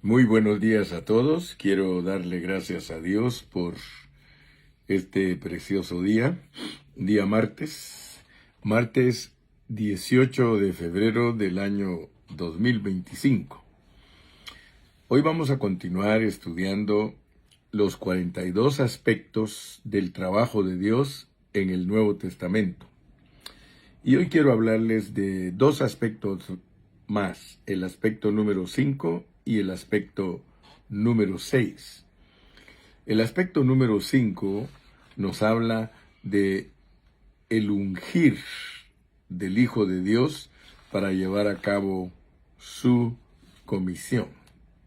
Muy buenos días a todos. Quiero darle gracias a Dios por este precioso día martes 18 de febrero del año 2025. Hoy vamos a continuar estudiando los 42 aspectos del trabajo de Dios en el Nuevo Testamento. Y hoy quiero hablarles de dos aspectos más, el aspecto número 5 y el aspecto número 6. El aspecto número 5 nos habla de el ungir del Hijo de Dios para llevar a cabo su comisión.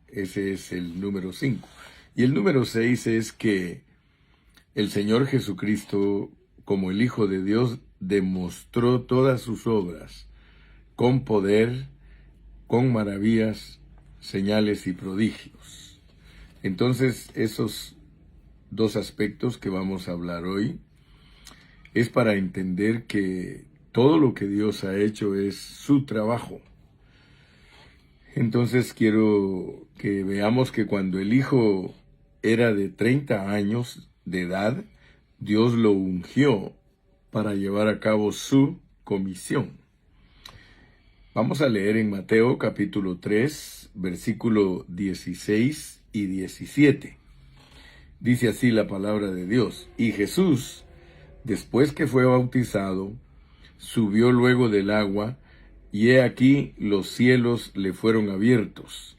Ese es el número 5. Y el número 6 es que el Señor Jesucristo, como el Hijo de Dios, demostró todas sus obras con poder, con maravillas, señales y prodigios. Entonces, esos dos aspectos que vamos a hablar hoy es para entender que todo lo que Dios ha hecho es su trabajo. Entonces quiero que veamos que cuando el Hijo era de 30 años de edad, Dios lo ungió para llevar a cabo su comisión. Vamos a leer en Mateo capítulo 3, versículo 16 y 17. Dice así la palabra de Dios: Y Jesús, después que fue bautizado, subió luego del agua, y he aquí los cielos le fueron abiertos,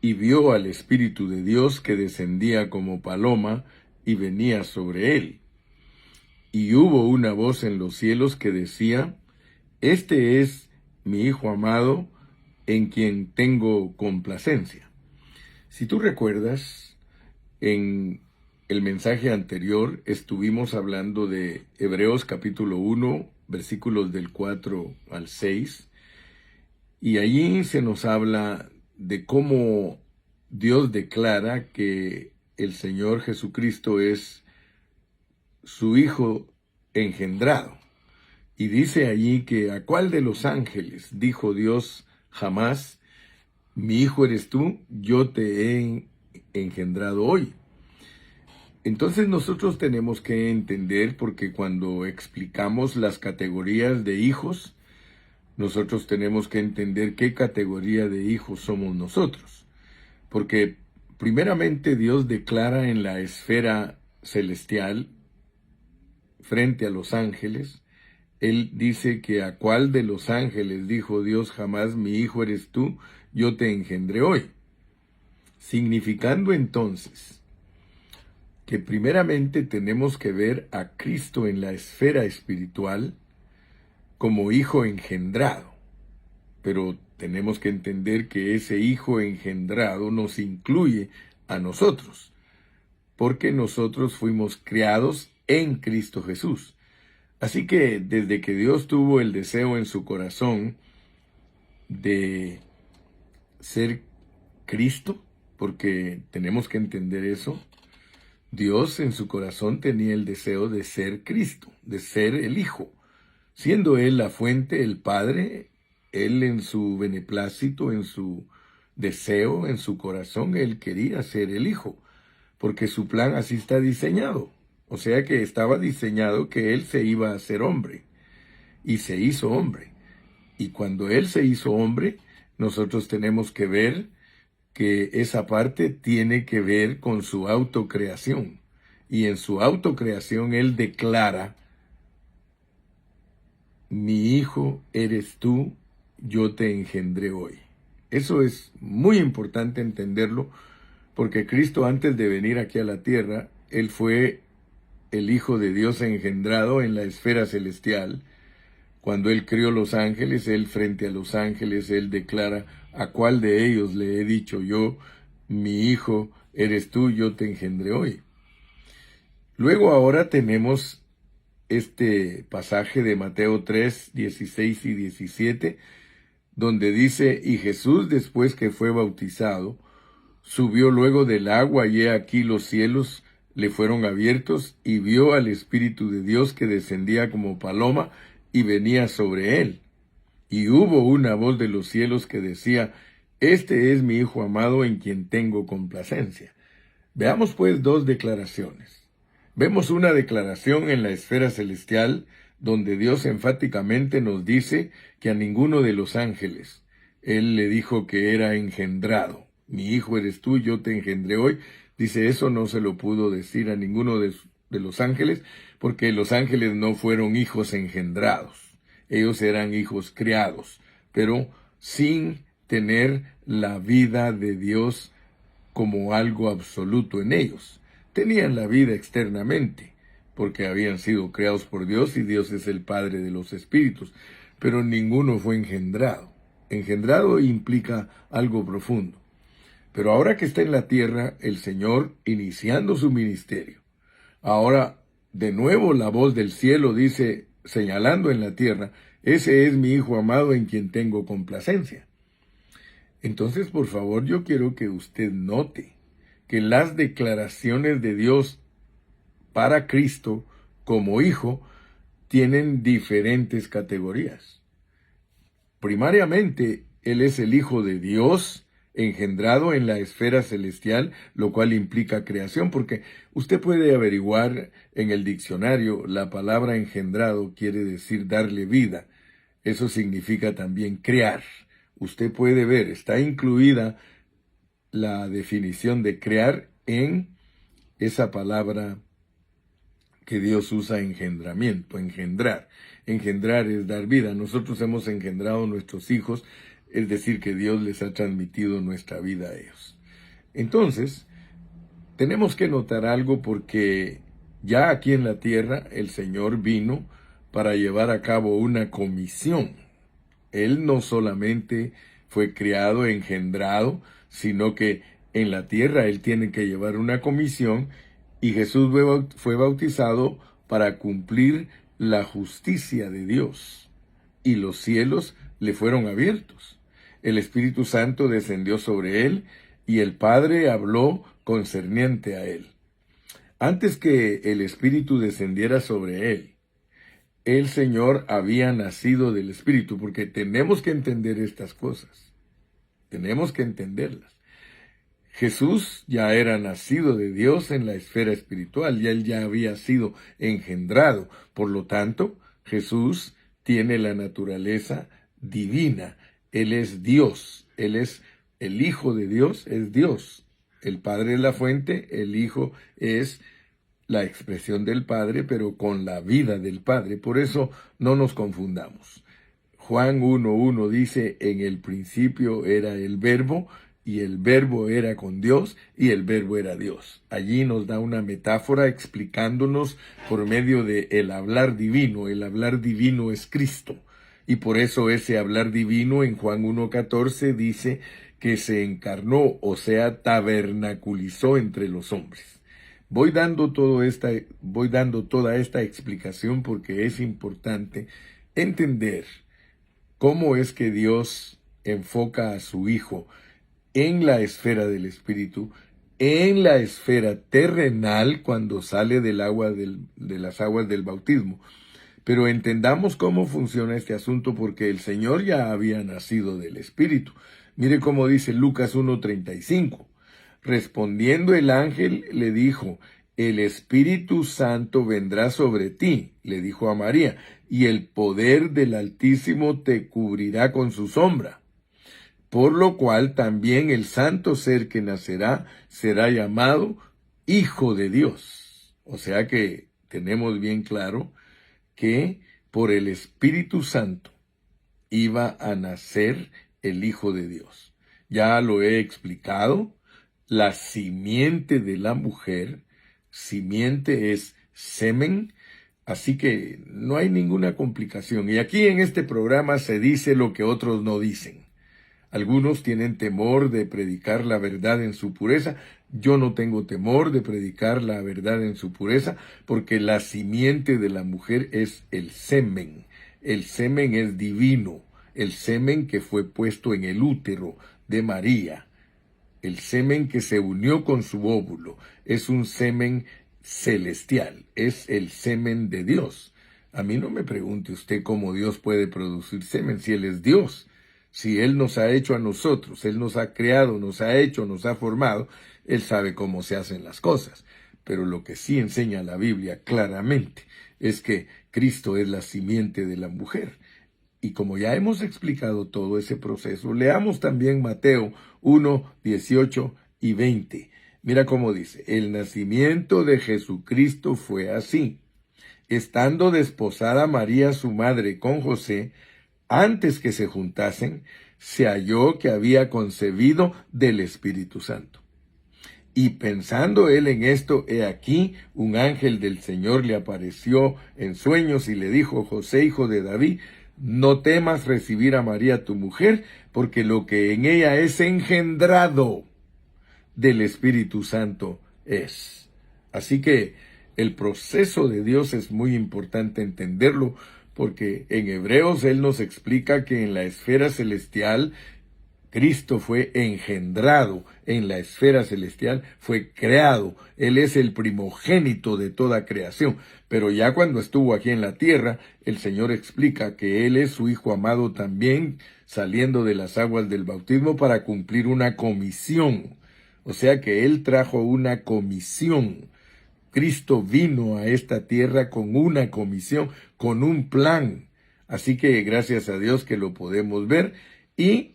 y vio al Espíritu de Dios que descendía como paloma y venía sobre él. Y hubo una voz en los cielos que decía: Este es mi Hijo amado, en quien tengo complacencia. Si tú recuerdas, en el mensaje anterior estuvimos hablando de Hebreos capítulo 1, versículos del 4 al 6, y allí se nos habla de cómo Dios declara que el Señor Jesucristo es su Hijo engendrado. Y dice allí que a cuál de los ángeles dijo Dios jamás: mi hijo eres tú, yo te he engendrado hoy. Entonces nosotros tenemos que entender, porque cuando explicamos las categorías de hijos, nosotros tenemos que entender qué categoría de hijos somos nosotros. Porque primeramente Dios declara en la esfera celestial, frente a los ángeles, Él dice que a cuál de los ángeles dijo Dios jamás: mi hijo eres tú, yo te engendré hoy. Significando entonces que primeramente tenemos que ver a Cristo en la esfera espiritual como hijo engendrado. Pero tenemos que entender que ese hijo engendrado nos incluye a nosotros, porque nosotros fuimos criados en Cristo Jesús. Así que desde que Dios tuvo el deseo en su corazón de ser Cristo, porque tenemos que entender eso, Dios en su corazón tenía el deseo de ser Cristo, de ser el Hijo. Siendo Él la fuente, el Padre, Él en su beneplácito, en su deseo, en su corazón, Él quería ser el Hijo, porque su plan así está diseñado. O sea que estaba diseñado que Él se iba a hacer hombre, y se hizo hombre. Y cuando Él se hizo hombre, nosotros tenemos que ver que esa parte tiene que ver con su autocreación. Y en su autocreación Él declara: mi hijo eres tú, yo te engendré hoy. Eso es muy importante entenderlo, porque Cristo, antes de venir aquí a la tierra, Él fue el Hijo de Dios engendrado en la esfera celestial. Cuando Él crió los ángeles, Él frente a los ángeles, Él declara: ¿a cuál de ellos le he dicho yo, mi hijo eres tú, yo te engendré hoy? Luego ahora tenemos este pasaje de Mateo 3, 16 y 17, donde dice: y Jesús, después que fue bautizado, subió luego del agua, y he aquí los cielos le fueron abiertos, y vio al Espíritu de Dios que descendía como paloma y venía sobre él. Y hubo una voz de los cielos que decía: Este es mi Hijo amado en quien tengo complacencia. Veamos pues dos declaraciones. Vemos una declaración en la esfera celestial donde Dios enfáticamente nos dice que a ninguno de los ángeles Él le dijo que era engendrado. Mi hijo eres tú, yo te engendré hoy. Dice, eso no se lo pudo decir a ninguno de los ángeles, porque los ángeles no fueron hijos engendrados. Ellos eran hijos criados, pero sin tener la vida de Dios como algo absoluto en ellos. Tenían la vida externamente, porque habían sido creados por Dios y Dios es el Padre de los espíritus, pero ninguno fue engendrado. Engendrado implica algo profundo. Pero ahora que está en la tierra, el Señor iniciando su ministerio, ahora de nuevo la voz del cielo dice, señalando en la tierra, ese es mi Hijo amado en quien tengo complacencia. Entonces, por favor, yo quiero que usted note que las declaraciones de Dios para Cristo como Hijo tienen diferentes categorías. Primariamente, Él es el Hijo de Dios, engendrado en la esfera celestial, lo cual implica creación, porque usted puede averiguar en el diccionario, la palabra engendrado quiere decir darle vida. Eso significa también crear. Usted puede ver, está incluida la definición de crear en esa palabra que Dios usa, engendramiento, engendrar. Engendrar es dar vida. Nosotros hemos engendrado nuestros hijos, es decir, que Dios les ha transmitido nuestra vida a ellos. Entonces, tenemos que notar algo porque ya aquí en la tierra el Señor vino para llevar a cabo una comisión. Él no solamente fue criado, engendrado, sino que en la tierra Él tiene que llevar una comisión y Jesús fue bautizado para cumplir la justicia de Dios. Y los cielos le fueron abiertos. El Espíritu Santo descendió sobre Él y el Padre habló concerniente a Él. Antes que el Espíritu descendiera sobre Él, el Señor había nacido del Espíritu, porque tenemos que entender estas cosas. Tenemos que entenderlas. Jesús ya era nacido de Dios en la esfera espiritual, y Él ya había sido engendrado. Por lo tanto, Jesús tiene la naturaleza divina. Él es Dios. Él es el Hijo de Dios, es Dios. El Padre es la fuente, el Hijo es la expresión del Padre, pero con la vida del Padre. Por eso no nos confundamos. Juan 1:1 dice, en el principio era el Verbo, y el Verbo era con Dios, y el Verbo era Dios. Allí nos da una metáfora explicándonos por medio de el hablar divino. El hablar divino es Cristo. Y por eso ese hablar divino en Juan 1:14 dice que se encarnó, o sea, tabernaculizó entre los hombres. Voy dando toda esta explicación porque es importante entender cómo es que Dios enfoca a su Hijo en la esfera del Espíritu, en la esfera terrenal cuando sale de las aguas del bautismo. Pero entendamos cómo funciona este asunto porque el Señor ya había nacido del Espíritu. Mire cómo dice Lucas 1:35. Respondiendo el ángel le dijo, el Espíritu Santo vendrá sobre ti, le dijo a María, y el poder del Altísimo te cubrirá con su sombra. Por lo cual también el santo ser que nacerá será llamado Hijo de Dios. O sea que tenemos bien claro que por el Espíritu Santo iba a nacer el Hijo de Dios. Ya lo he explicado. La simiente de la mujer, simiente es semen, así que no hay ninguna complicación. Y aquí en este programa se dice lo que otros no dicen. Algunos tienen temor de predicar la verdad en su pureza. Yo no tengo temor de predicar la verdad en su pureza, porque la simiente de la mujer es el semen. El semen es divino, el semen que fue puesto en el útero de María. El semen que se unió con su óvulo es un semen celestial, es el semen de Dios. A mí no me pregunte usted cómo Dios puede producir semen si Él es Dios. Si Él nos ha hecho a nosotros, Él nos ha creado, nos ha hecho, nos ha formado, Él sabe cómo se hacen las cosas. Pero lo que sí enseña la Biblia claramente es que Cristo es la simiente de la mujer. Y como ya hemos explicado todo ese proceso, leamos también Mateo 1, 18 y 20. Mira cómo dice: el nacimiento de Jesucristo fue así. Estando desposada María su madre con José, antes que se juntasen, se halló que había concebido del Espíritu Santo. Y pensando él en esto, he aquí, un ángel del Señor le apareció en sueños y le dijo: José, hijo de David, no temas recibir a María tu mujer, porque lo que en ella es engendrado del Espíritu Santo es. Así que el proceso de Dios es muy importante entenderlo, porque en Hebreos Él nos explica que en la esfera celestial Cristo fue engendrado, en la esfera celestial fue creado. Él es el primogénito de toda creación. Pero ya cuando estuvo aquí en la tierra, el Señor explica que Él es su Hijo amado también, saliendo de las aguas del bautismo para cumplir una comisión. O sea que Él trajo una comisión. Cristo vino a esta tierra con una comisión, con un plan. Así que gracias a Dios que lo podemos ver. Y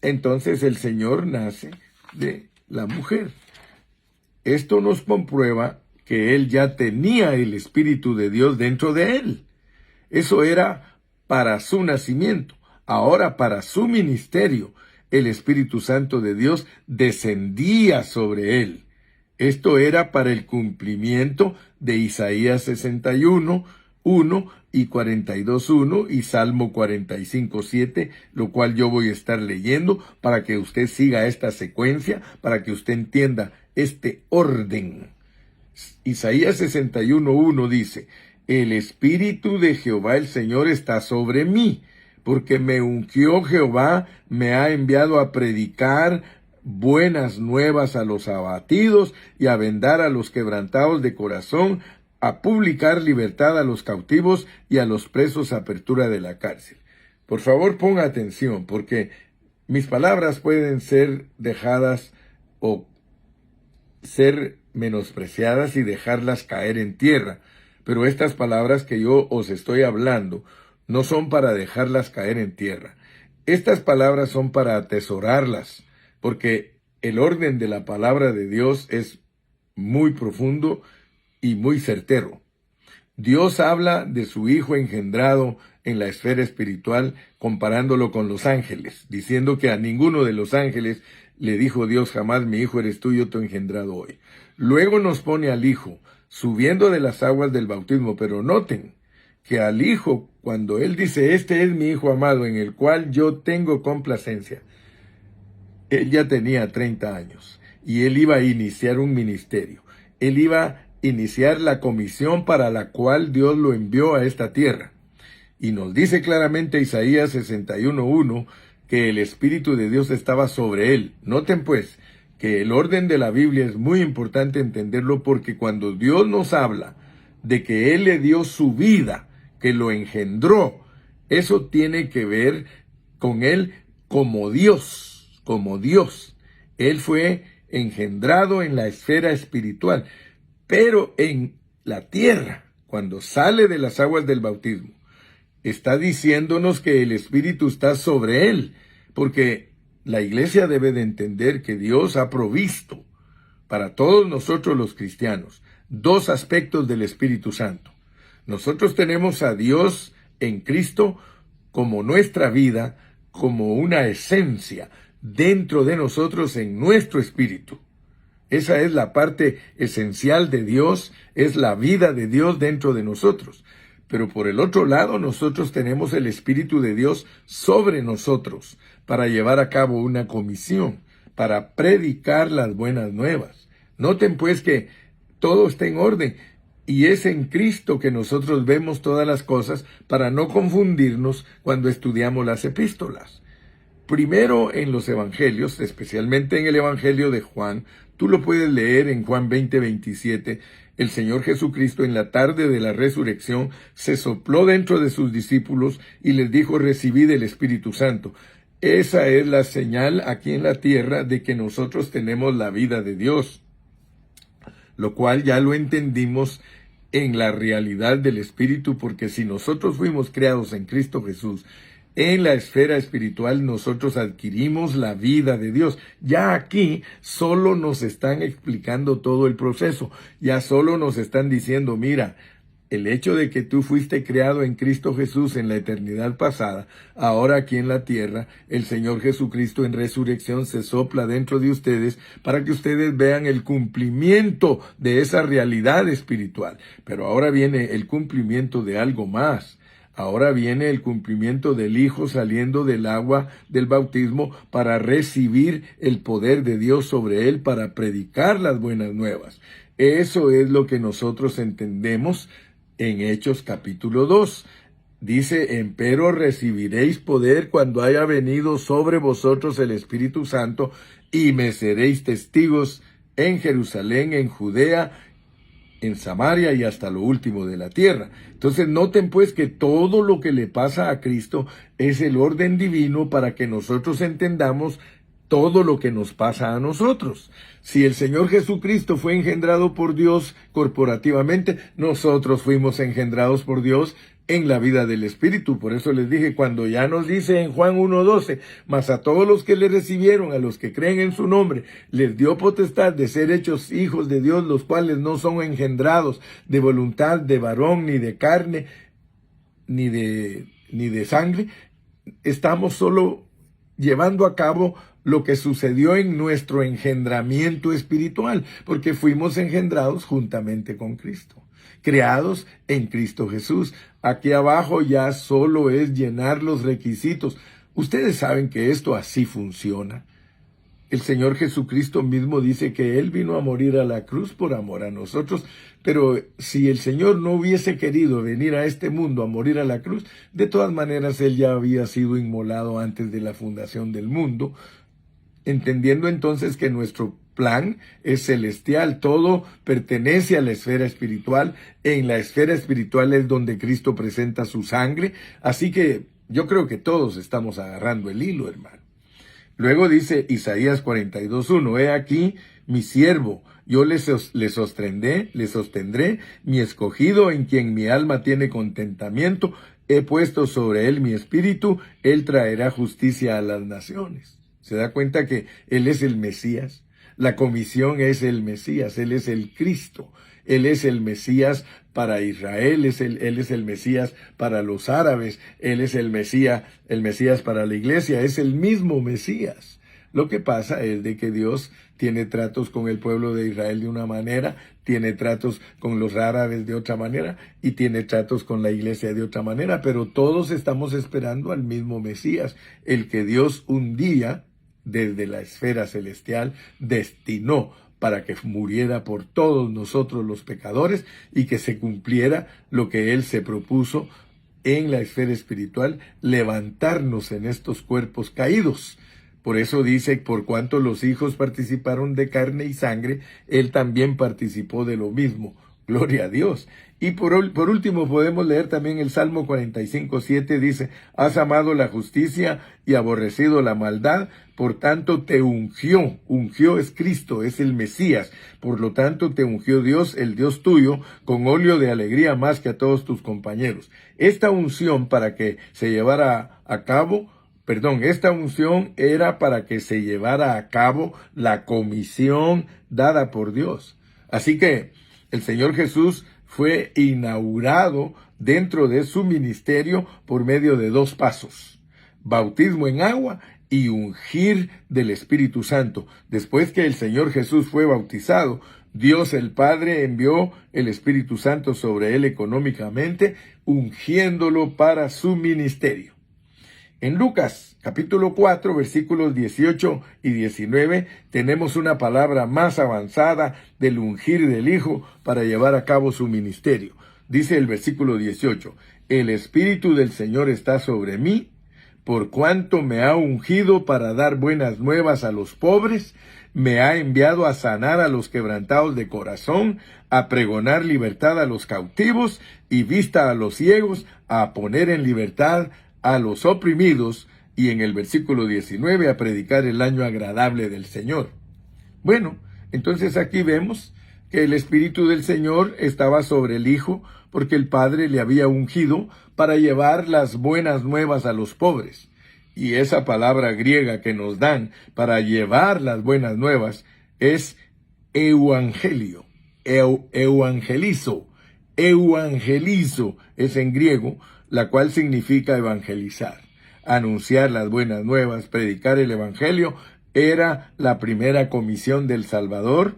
entonces el Señor nace de la mujer. Esto nos comprueba que Él ya tenía el Espíritu de Dios dentro de Él. Eso era para su nacimiento. Ahora, para su ministerio, el Espíritu Santo de Dios descendía sobre Él. Esto era para el cumplimiento de Isaías 61, 1 y 42.1 y Salmo 45.7, lo cual yo voy a estar leyendo para que usted siga esta secuencia, para que usted entienda este orden. Isaías 61.1 dice: el Espíritu de Jehová el Señor está sobre mí, porque me ungió Jehová, me ha enviado a predicar buenas nuevas a los abatidos y a vendar a los quebrantados de corazón, a publicar libertad a los cautivos y a los presos apertura de la cárcel. Por favor, ponga atención, porque mis palabras pueden ser dejadas o ser menospreciadas y dejarlas caer en tierra. Pero estas palabras que yo os estoy hablando no son para dejarlas caer en tierra. Estas palabras son para atesorarlas, porque el orden de la palabra de Dios es muy profundo y muy certero. Dios habla de su Hijo engendrado en la esfera espiritual, comparándolo con los ángeles, diciendo que a ninguno de los ángeles le dijo Dios jamás: mi Hijo eres tú, yo te he engendrado hoy. Luego nos pone al Hijo subiendo de las aguas del bautismo, pero noten que al Hijo, cuando Él dice: este es mi Hijo amado, en el cual yo tengo complacencia, Él ya tenía 30 años y Él iba a iniciar un ministerio. Él iba a iniciar la comisión para la cual Dios lo envió a esta tierra. Y nos dice claramente Isaías 61.1 que el Espíritu de Dios estaba sobre él. Noten pues que el orden de la Biblia es muy importante entenderlo, porque cuando Dios nos habla de que Él le dio su vida, que lo engendró, eso tiene que ver con Él como Dios, como Dios. Él fue engendrado en la esfera espiritual. Pero en la tierra, cuando sale de las aguas del bautismo, está diciéndonos que el Espíritu está sobre él, porque la iglesia debe de entender que Dios ha provisto para todos nosotros los cristianos dos aspectos del Espíritu Santo. Nosotros tenemos a Dios en Cristo como nuestra vida, como una esencia dentro de nosotros en nuestro espíritu. Esa es la parte esencial de Dios, es la vida de Dios dentro de nosotros. Pero por el otro lado, nosotros tenemos el Espíritu de Dios sobre nosotros para llevar a cabo una comisión, para predicar las buenas nuevas. Noten pues que todo está en orden, y es en Cristo que nosotros vemos todas las cosas, para no confundirnos cuando estudiamos las epístolas. Primero en los evangelios, especialmente en el evangelio de Juan, tú lo puedes leer en Juan 20:27, el Señor Jesucristo en la tarde de la resurrección se sopló dentro de sus discípulos y les dijo: recibid el Espíritu Santo. Esa es la señal aquí en la tierra de que nosotros tenemos la vida de Dios, lo cual ya lo entendimos en la realidad del Espíritu, porque si nosotros fuimos creados en Cristo Jesús, en la esfera espiritual nosotros adquirimos la vida de Dios. Ya aquí solo nos están explicando todo el proceso, ya solo nos están diciendo, mira, el hecho de que tú fuiste creado en Cristo Jesús en la eternidad pasada, ahora aquí en la tierra, el Señor Jesucristo en resurrección se sopla dentro de ustedes para que ustedes vean el cumplimiento de esa realidad espiritual. Pero ahora viene el cumplimiento de algo más. Ahora viene el cumplimiento del Hijo saliendo del agua del bautismo para recibir el poder de Dios sobre él para predicar las buenas nuevas. Eso es lo que nosotros entendemos en Hechos capítulo 2. Dice, empero recibiréis poder cuando haya venido sobre vosotros el Espíritu Santo y me seréis testigos en Jerusalén, en Judea, en Samaria y hasta lo último de la tierra. Entonces noten pues que todo lo que le pasa a Cristo es el orden divino para que nosotros entendamos todo lo que nos pasa a nosotros. Si el Señor Jesucristo fue engendrado por Dios corporativamente, nosotros fuimos engendrados por Dios en la vida del Espíritu. Por eso les dije, cuando ya nos dice en Juan 1:12, mas a todos los que le recibieron, a los que creen en su nombre, les dio potestad de ser hechos hijos de Dios, los cuales no son engendrados de voluntad de varón, ni de carne, ni de sangre. Estamos solo llevando a cabo lo que sucedió en nuestro engendramiento espiritual, porque fuimos engendrados juntamente con Cristo, creados en Cristo Jesús. Aquí abajo ya solo es llenar los requisitos. Ustedes saben que esto así funciona. El Señor Jesucristo mismo dice que Él vino a morir a la cruz por amor a nosotros, pero si el Señor no hubiese querido venir a este mundo a morir a la cruz, de todas maneras Él ya había sido inmolado antes de la fundación del mundo, entendiendo entonces que nuestro plan es celestial, todo pertenece a la esfera espiritual, en la esfera espiritual es donde Cristo presenta su sangre, así que yo creo que todos estamos agarrando el hilo, hermano. Luego dice Isaías 42:1, he aquí mi siervo, yo le sostendré, mi escogido en quien mi alma tiene contentamiento, he puesto sobre él mi espíritu, él traerá justicia a las naciones. ¿Se da cuenta que él es el Mesías? La comisión es el Mesías, él es el Cristo. Él es el Mesías para Israel, él es el Mesías para los árabes, él es el Mesías para la iglesia, es el mismo Mesías. Lo que pasa es de que Dios tiene tratos con el pueblo de Israel de una manera, tiene tratos con los árabes de otra manera y tiene tratos con la iglesia de otra manera, pero todos estamos esperando al mismo Mesías, el que Dios un día, desde la esfera celestial, destinó para que muriera por todos nosotros los pecadores y que se cumpliera lo que Él se propuso en la esfera espiritual, levantarnos en estos cuerpos caídos. Por eso dice, por cuanto los hijos participaron de carne y sangre, Él también participó de lo mismo. Gloria a Dios. Y por último podemos leer también el Salmo 45:7, dice, has amado la justicia y aborrecido la maldad, por tanto te ungió. Ungió es Cristo, es el Mesías. Por lo tanto te ungió Dios, el Dios tuyo, con óleo de alegría más que a todos tus compañeros. Esta unción para que se llevara a cabo, esta unción era para que se llevara a cabo la comisión dada por Dios. Así que el Señor Jesús fue inaugurado dentro de su ministerio por medio de dos pasos: bautismo en agua y ungir del Espíritu Santo. Después que el Señor Jesús fue bautizado, Dios el Padre envió el Espíritu Santo sobre él económicamente, ungiéndolo para su ministerio. En Lucas capítulo 4, versículos 18 y 19, tenemos una palabra más avanzada del ungir del Hijo para llevar a cabo su ministerio. Dice el versículo 18, el Espíritu del Señor está sobre mí, por cuanto me ha ungido para dar buenas nuevas a los pobres, me ha enviado a sanar a los quebrantados de corazón, a pregonar libertad a los cautivos y vista a los ciegos, a poner en libertad a los oprimidos y en el versículo 19 a predicar el año agradable del Señor. Bueno, entonces aquí vemos que el Espíritu del Señor estaba sobre el Hijo porque el Padre le había ungido para llevar las buenas nuevas a los pobres. Y esa palabra griega que nos dan para llevar las buenas nuevas es euangelio, evangelizo es en griego, la cual significa evangelizar, anunciar las buenas nuevas, predicar el evangelio. Era la primera comisión del Salvador,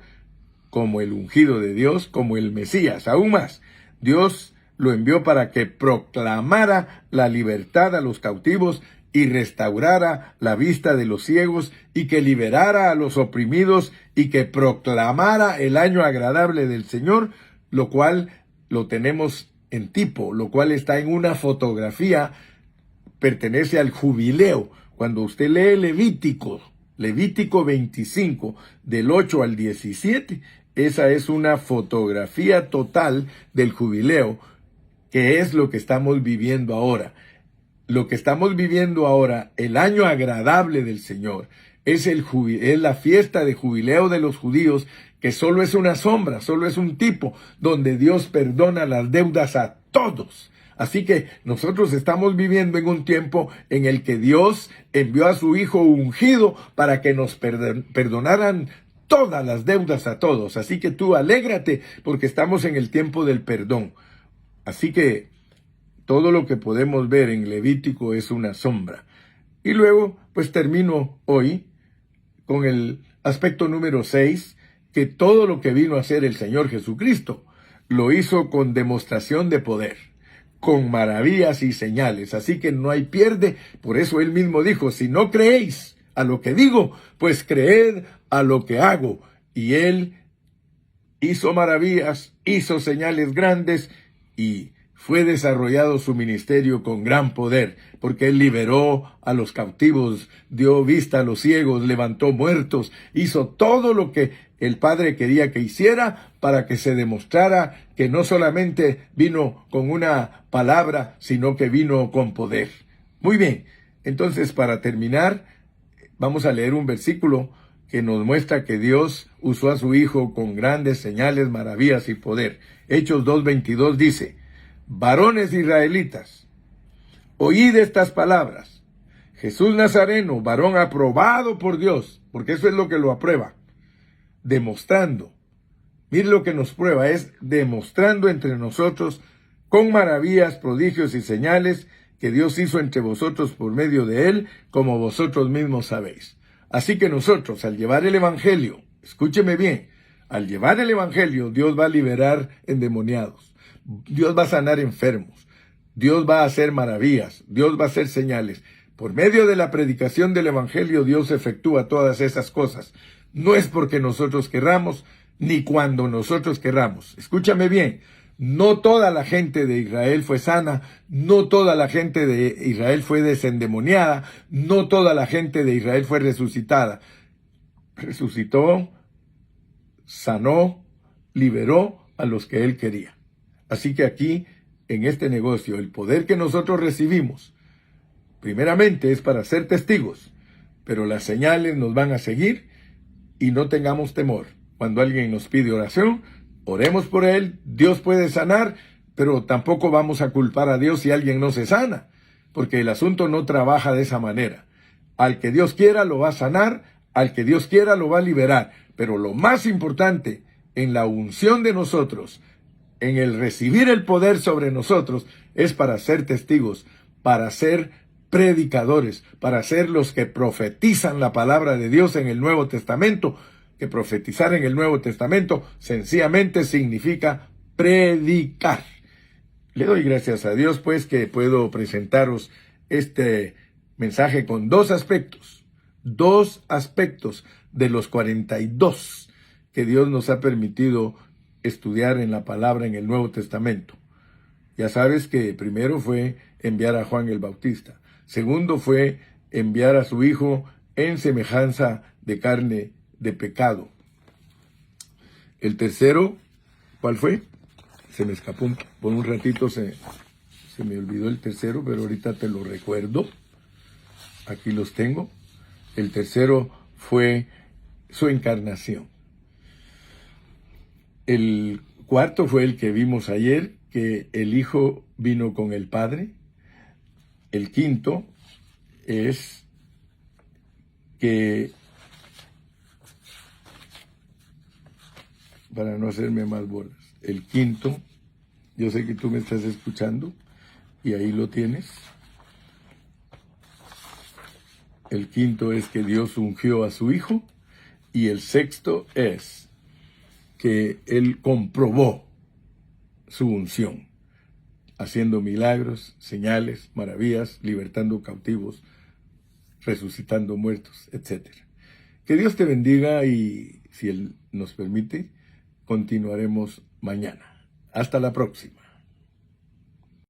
como el ungido de Dios, como el Mesías. Aún más, Dios lo envió para que proclamara la libertad a los cautivos y restaurara la vista de los ciegos, y que liberara a los oprimidos, y que proclamara el año agradable del Señor, lo cual lo tenemos en tipo, lo cual está en una fotografía, pertenece al jubileo. Cuando usted lee Levítico 25, del 8 al 17, esa es una fotografía total del jubileo, que es lo que estamos viviendo ahora. Lo que estamos viviendo ahora, el año agradable del Señor, es la fiesta de jubileo de los judíos, que solo es una sombra, solo es un tipo, donde Dios perdona las deudas a todos. Así que nosotros estamos viviendo en un tiempo en el que Dios envió a su Hijo ungido para que nos perdonaran todas las deudas a todos. Así que tú alégrate porque estamos en el tiempo del perdón. Así que todo lo que podemos ver en Levítico es una sombra. Y luego, pues termino hoy con el aspecto número 6, que todo lo que vino a hacer el Señor Jesucristo lo hizo con demostración de poder, con maravillas y señales. Así que no hay pierde. Por eso él mismo dijo, si no creéis a lo que digo, pues creed a lo que hago. Y él hizo maravillas, hizo señales grandes y fue desarrollado su ministerio con gran poder, porque él liberó a los cautivos, dio vista a los ciegos, levantó muertos, hizo todo lo que el Padre quería que hiciera para que se demostrara que no solamente vino con una palabra, sino que vino con poder. Muy bien, entonces para terminar, vamos a leer un versículo que nos muestra que Dios usó a su Hijo con grandes señales, maravillas y poder. Hechos 2:22 dice, varones israelitas, oíd estas palabras. Jesús Nazareno, varón aprobado por Dios, porque eso es lo que lo aprueba, demostrando. Mire lo que nos prueba, es demostrando entre nosotros con maravillas, prodigios y señales que Dios hizo entre vosotros por medio de él, como vosotros mismos sabéis. Así que nosotros, al llevar el evangelio, escúcheme bien, al llevar el evangelio, Dios va a liberar endemoniados, Dios va a sanar enfermos, Dios va a hacer maravillas, Dios va a hacer señales. Por medio de la predicación del evangelio, Dios efectúa todas esas cosas. No es porque nosotros querramos, ni cuando nosotros querramos. Escúchame bien, no toda la gente de Israel fue sana, no toda la gente de Israel fue desendemoniada, no toda la gente de Israel fue resucitada. Resucitó, sanó, liberó a los que él quería. Así que aquí, en este negocio, el poder que nosotros recibimos, primeramente es para ser testigos, pero las señales nos van a seguir y no tengamos temor. Cuando alguien nos pide oración, oremos por él, Dios puede sanar, pero tampoco vamos a culpar a Dios si alguien no se sana, porque el asunto no trabaja de esa manera. Al que Dios quiera lo va a sanar, al que Dios quiera lo va a liberar, pero lo más importante en la unción de nosotros, en el recibir el poder sobre nosotros, es para ser testigos, para ser predicadores, para ser los que profetizan la palabra de Dios en el Nuevo Testamento, que profetizar en el Nuevo Testamento sencillamente significa predicar. Le doy gracias a Dios, pues, que puedo presentaros este mensaje con dos aspectos de los 42 que Dios nos ha permitido estudiar en la palabra en el Nuevo Testamento. Ya sabes que primero fue enviar a Juan el Bautista. Segundo fue enviar a su Hijo en semejanza de carne de pecado. El tercero, ¿cuál fue? Se me escapó por un ratito, se me olvidó el tercero, pero ahorita te lo recuerdo. Aquí los tengo. El tercero fue su encarnación. El cuarto fue el que vimos ayer, que el Hijo vino con el Padre. El quinto es que, para no hacerme más bolas, el quinto, yo sé que tú me estás escuchando y ahí lo tienes. El quinto es que Dios ungió a su Hijo. Y el sexto es que Él comprobó su unción, haciendo milagros, señales, maravillas, libertando cautivos, resucitando muertos, etc. Que Dios te bendiga y, si Él nos permite, continuaremos mañana. Hasta la próxima.